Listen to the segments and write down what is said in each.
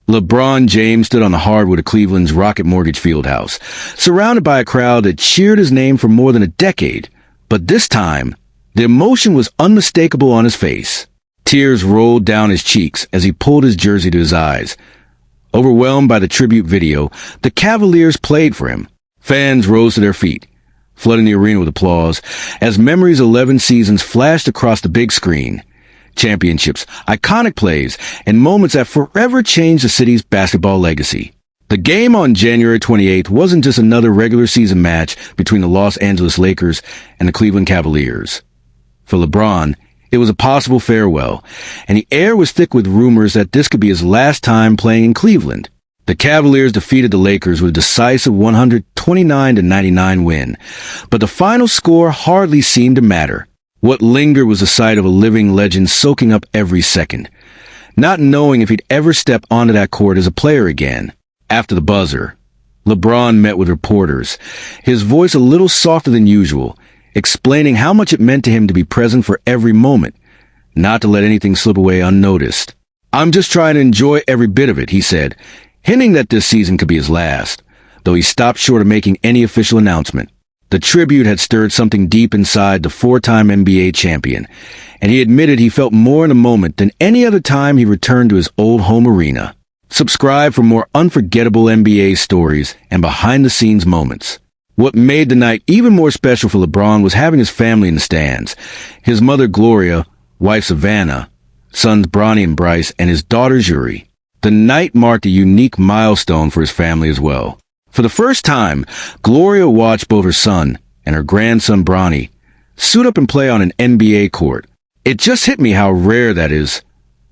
LeBron James stood on the hardwood of Cleveland's Rocket Mortgage Fieldhouse, surrounded by a crowd that cheered his name for more than a decade. But this time, the emotion was unmistakable on his face. Tears rolled down his cheeks as he pulled his jersey to his eyes. Overwhelmed by the tribute video, the Cavaliers played for him. Fans rose to their feet, flooding the arena with applause as Memory's 11 seasons flashed across the big screen. Championships, iconic plays, and moments that forever changed the city's basketball legacy. The game on January 28th wasn't just another regular season match between the Los Angeles Lakers and the Cleveland Cavaliers. For LeBron, it was a possible farewell, and the air was thick with rumors that this could be his last time playing in Cleveland. The Cavaliers defeated the Lakers with a decisive 129-99 win, but the final score hardly seemed to matter. What lingered was the sight of a living legend soaking up every second, not knowing if he'd ever step onto that court as a player again. After the buzzer, LeBron met with reporters, his voice a little softer than usual, explaining how much it meant to him to be present for every moment, not to let anything slip away unnoticed. "I'm just trying to enjoy every bit of it," he said, hinting that this season could be his last, though he stopped short of making any official announcement. The tribute had stirred something deep inside the four-time NBA champion, and he admitted he felt more in the moment than any other time he returned to his old home arena. Subscribe for more unforgettable NBA stories and behind-the-scenes moments. What made the night even more special for LeBron was having his family in the stands. His mother Gloria, wife Savannah, sons Bronny and Bryce, and his daughter Yuri. The night marked a unique milestone for his family as well. For the first time, Gloria watched both her son and her grandson Bronny suit up and play on an NBA court. "It just hit me how rare that is,"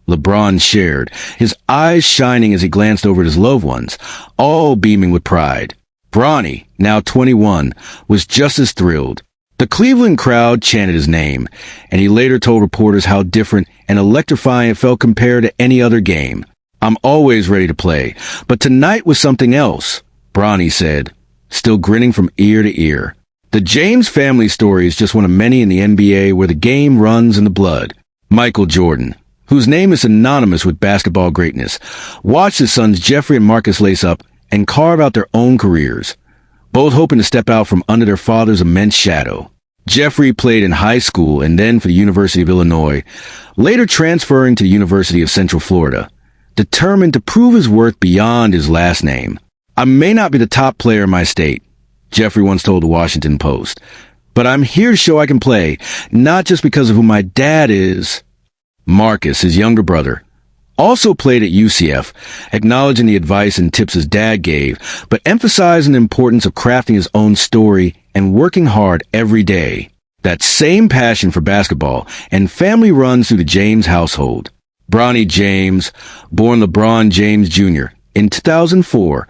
LeBron shared, his eyes shining as he glanced over at his loved ones, all beaming with pride. Bronny, now 21, was just as thrilled. The Cleveland crowd chanted his name, and he later told reporters how different and electrifying it felt compared to any other game. "I'm always ready to play, but tonight was something else," Bronny said, still grinning from ear to ear. The James family story is just one of many in the NBA where the game runs in the blood. Michael Jordan, whose name is synonymous with basketball greatness, watched his sons Jeffrey and Marcus lace up and carve out their own careers, both hoping to step out from under their father's immense shadow. Jeffrey played in high school and then for the University of Illinois, later transferring to the University of Central Florida, determined to prove his worth beyond his last name. "I may not be the top player in my state," Jeffrey once told the Washington Post, "but I'm here to show I can play, not just because of who my dad is." Marcus, his younger brother, also played at UCF, acknowledging the advice and tips his dad gave, but emphasizing the importance of crafting his own story and working hard every day. That same passion for basketball and family runs through the James household. Bronny James, born LeBron James Jr. in 2004,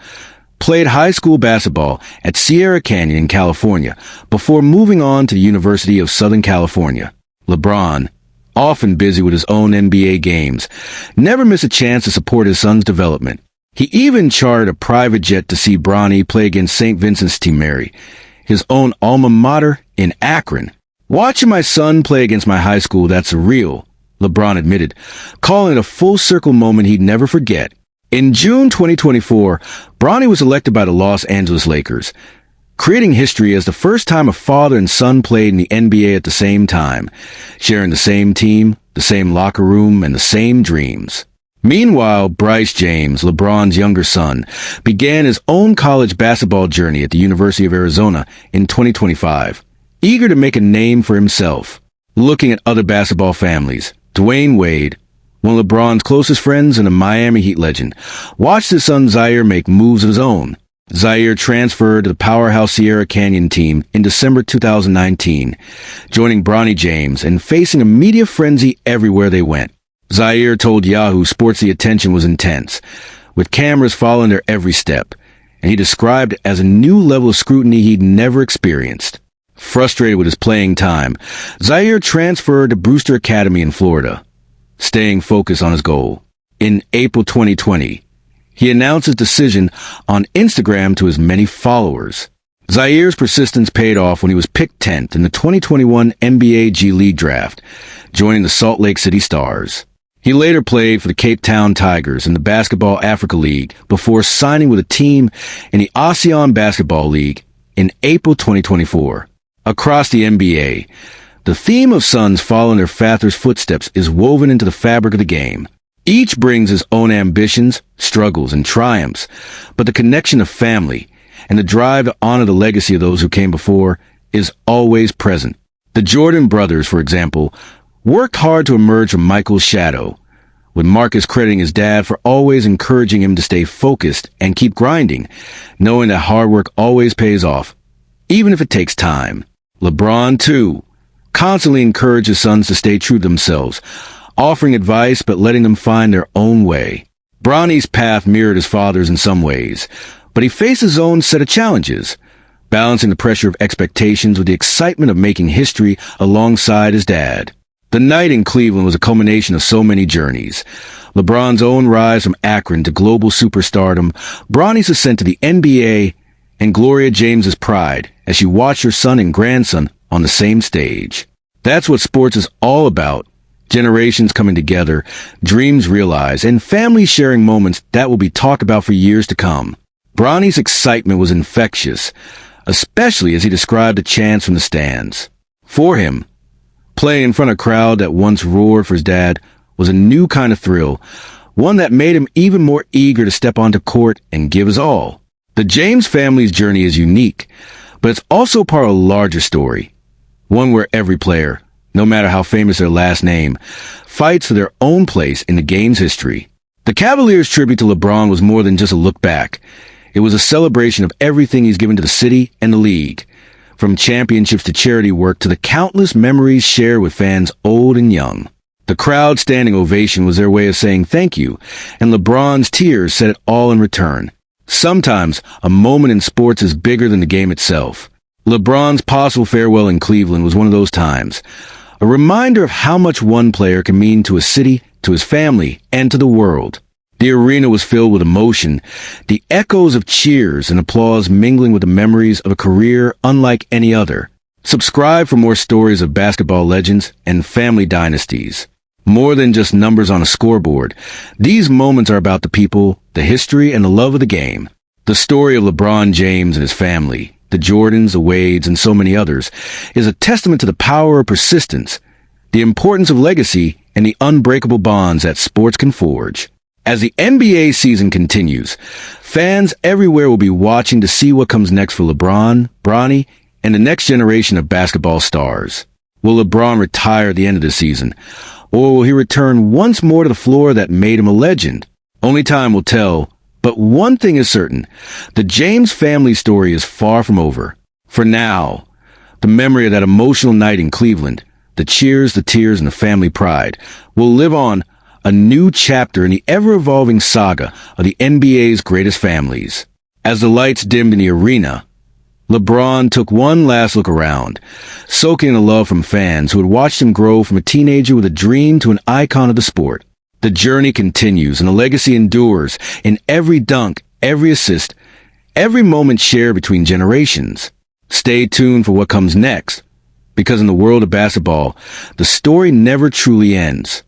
played high school basketball at Sierra Canyon in California before moving on to the University of Southern California. LeBron, often busy with his own NBA games, never missed a chance to support his son's development. He even chartered a private jet to see Bronny play against St. Vincent's Team Mary, his own alma mater in Akron. "Watching my son play against my high school, that's surreal," LeBron admitted, calling it a full-circle moment he'd never forget. In June 2024, Bronny was elected by the Los Angeles Lakers, creating history as the first time a father and son played in the NBA at the same time, sharing the same team, the same locker room, and the same dreams. Meanwhile, Bryce James, LeBron's younger son, began his own college basketball journey at the University of Arizona in 2025, eager to make a name for himself. Looking at other basketball families, Dwayne Wade, one of LeBron's closest friends and a Miami Heat legend, watched his son Zaire make moves of his own. Zaire transferred to the powerhouse Sierra Canyon team in December 2019, joining Bronny James and facing a media frenzy everywhere they went. Zaire told Yahoo Sports the attention was intense, with cameras following their every step, and he described it as a new level of scrutiny he'd never experienced. Frustrated with his playing time, Zaire transferred to Brewster Academy in Florida, staying focused on his goal. In April 2020, he announced his decision on Instagram to his many followers. Zaire's persistence paid off when he was picked 10th in the 2021 NBA G League draft, joining the Salt Lake City Stars. He later played for the Cape Town Tigers in the Basketball Africa League before signing with a team in the ASEAN Basketball League in April 2024. Across the NBA, the theme of sons following their father's footsteps is woven into the fabric of the game. Each brings his own ambitions, struggles, and triumphs, but the connection of family and the drive to honor the legacy of those who came before is always present. The Jordan brothers, for example, worked hard to emerge from Michael's shadow, with Marcus crediting his dad for always encouraging him to stay focused and keep grinding, knowing that hard work always pays off, even if it takes time. LeBron, too, constantly encouraged his sons to stay true to themselves, offering advice but letting them find their own way. Bronny's path mirrored his father's in some ways, but he faced his own set of challenges, balancing the pressure of expectations with the excitement of making history alongside his dad. The night in Cleveland was a culmination of so many journeys. LeBron's own rise from Akron to global superstardom, Bronny's ascent to the NBA, and Gloria James's pride as she watched her son and grandson on the same stage. That's what sports is all about. Generations coming together, dreams realized, and families sharing moments that will be talked about for years to come. Bronny's excitement was infectious, especially as he described the chants from the stands. For him, playing in front of a crowd that once roared for his dad was a new kind of thrill, one that made him even more eager to step onto court and give his all. The James family's journey is unique, but it's also part of a larger story, one where every player, no matter how famous their last name, fights for their own place in the game's history. The Cavaliers' tribute to LeBron was more than just a look back. It was a celebration of everything he's given to the city and the league, from championships to charity work to the countless memories shared with fans old and young. The crowd's standing ovation was their way of saying thank you, and LeBron's tears said it all in return. Sometimes a moment in sports is bigger than the game itself. LeBron's possible farewell in Cleveland was one of those times, a reminder of how much one player can mean to a city, to his family, and to the world. The arena was filled with emotion, the echoes of cheers and applause mingling with the memories of a career unlike any other. Subscribe for more stories of basketball legends and family dynasties. More than just numbers on a scoreboard, these moments are about the people, the history, and the love of the game. The story of LeBron James and his family, the Jordans, the Wades, and so many others, is a testament to the power of persistence, the importance of legacy, and the unbreakable bonds that sports can forge. As the NBA season continues, fans everywhere will be watching to see what comes next for LeBron, Bronny, and the next generation of basketball stars. Will LeBron retire at the end of the season, or will he return once more to the floor that made him a legend? Only time will tell, but one thing is certain, the James family story is far from over. For now, the memory of that emotional night in Cleveland, the cheers, the tears, and the family pride, will live on, a new chapter in the ever-evolving saga of the NBA's greatest families. As the lights dimmed in the arena, LeBron took one last look around, soaking in the love from fans who had watched him grow from a teenager with a dream to an icon of the sport. The journey continues and the legacy endures in every dunk, every assist, every moment shared between generations. Stay tuned for what comes next, because in the world of basketball, the story never truly ends.